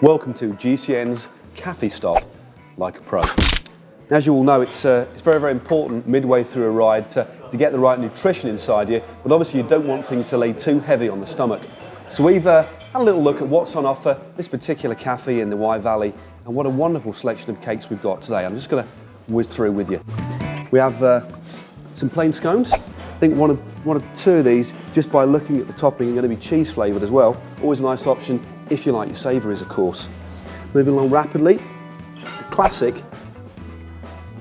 Welcome to GCN's Cafe Stop Like a Pro. As you all know, it's very, very important midway through a ride to get the right nutrition inside you, but obviously you don't want things to lay too heavy on the stomach. So we've had a little look at what's on offer this particular cafe in the Wye Valley, and what a wonderful selection of cakes we've got today. I'm just going to whiz through with you. We have some plain scones. I think one or two of these, just by looking at the topping, are going to be cheese flavoured as well. Always a nice option if you like your savouries, of course. Moving along rapidly, classic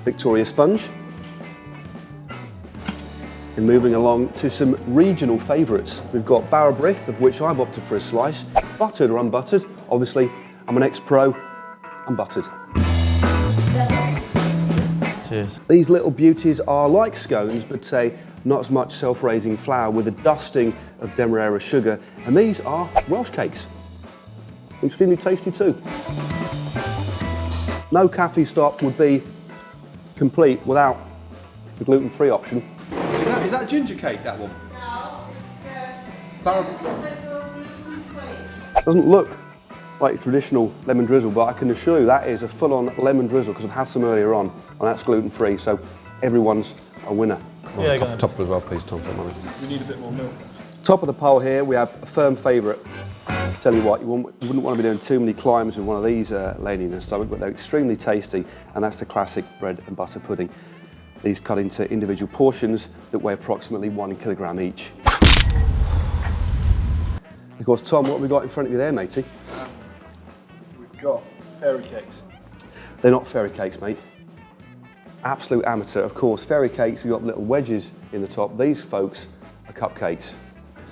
Victoria sponge. And moving along to some regional favourites. We've got Barrabrith, of which I've opted for a slice, buttered or unbuttered. Obviously, I'm an ex-pro, unbuttered. Cheers. These little beauties are like scones, but not as much self-raising flour with a dusting of Demerara sugar. And these are Welsh Cakes. Extremely tasty too. No cafe stop would be complete without the gluten-free option. Is that ginger cake, that one? No, it's gluten-free. Doesn't look like a traditional lemon drizzle, but I can assure you that is a full-on lemon drizzle because I've had some earlier on, and that's gluten-free, so everyone's a winner. Yeah, top as well, please, Tom. We need a bit more milk. Top of the pole here, we have a firm favourite. Tell you what, you wouldn't want to be doing too many climbs with one of these laying in the stomach, but they're extremely tasty, and that's the classic bread and butter pudding. These cut into individual portions that weigh approximately 1 kilogram each. Of course, Tom, what have we got in front of you there, matey? We've got fairy cakes. They're not fairy cakes, mate. Absolute amateur, of course. Fairy cakes, you've got little wedges in the top. These folks are cupcakes.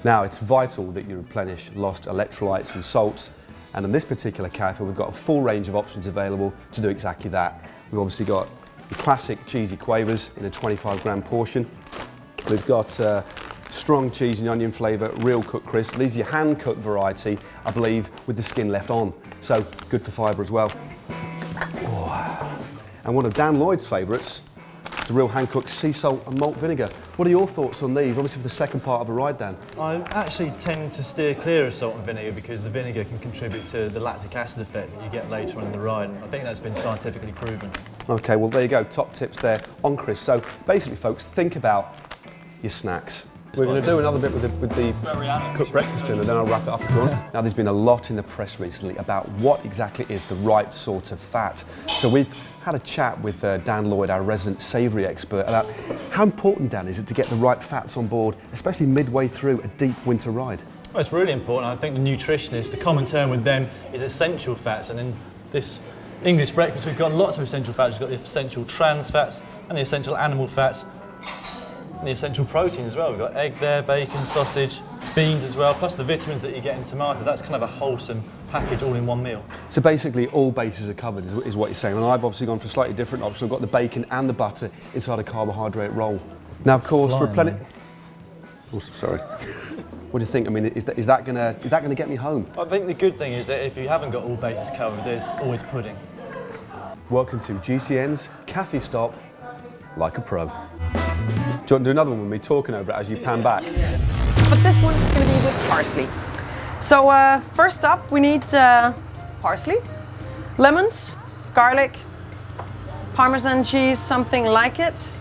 Now, it's vital that you replenish lost electrolytes and salts, and in this particular cafe, we've got a full range of options available to do exactly that. We've obviously got the classic cheesy quavers in a 25-gram portion. We've got strong cheese and onion flavour, real cooked crisp. These are your hand-cooked variety, I believe, with the skin left on. So, good for fibre as well. Oh. And one of Dan Lloyd's favourites, it's a real hand-cooked sea salt and malt vinegar. What are your thoughts on these, obviously for the second part of a ride, Dan? I actually tend to steer clear of salt and vinegar because the vinegar can contribute to the lactic acid effect that you get later on in the ride. I think that's been scientifically proven. Okay, well there you go, top tips there on Chris. So basically folks, think about your snacks. We're going to do another bit with the cooked breakfast dinner, then I'll wrap it up if you want. Now there's been a lot in the press recently about what exactly is the right sort of fat. So we've had a chat with Dan Lloyd, our resident savoury expert, about how important, Dan, is it to get the right fats on board, especially midway through a deep winter ride? Well, it's really important. I think the nutritionist, the common term with them is essential fats, and in this English breakfast we've got lots of essential fats. We've got the essential trans fats and the essential animal fats and the essential proteins as well. We've got egg there, bacon, sausage, beans as well, plus the vitamins that you get in tomato. That's kind of a wholesome package all in one meal. So basically all bases are covered is what you're saying, and I've obviously gone for a slightly different option. I've got the bacon and the butter inside a carbohydrate roll. Now of course, replenish. Oh, sorry. What do you think? I mean, is that gonna get me home? I think the good thing is that if you haven't got all bases covered, there's always pudding. Welcome to GCN's Cafe Stop Like a Pro. Do you want to do another one with me talking over it as you pan back? But this one is going to be with parsley. So first up we need parsley, lemons, garlic, Parmesan cheese, something like it.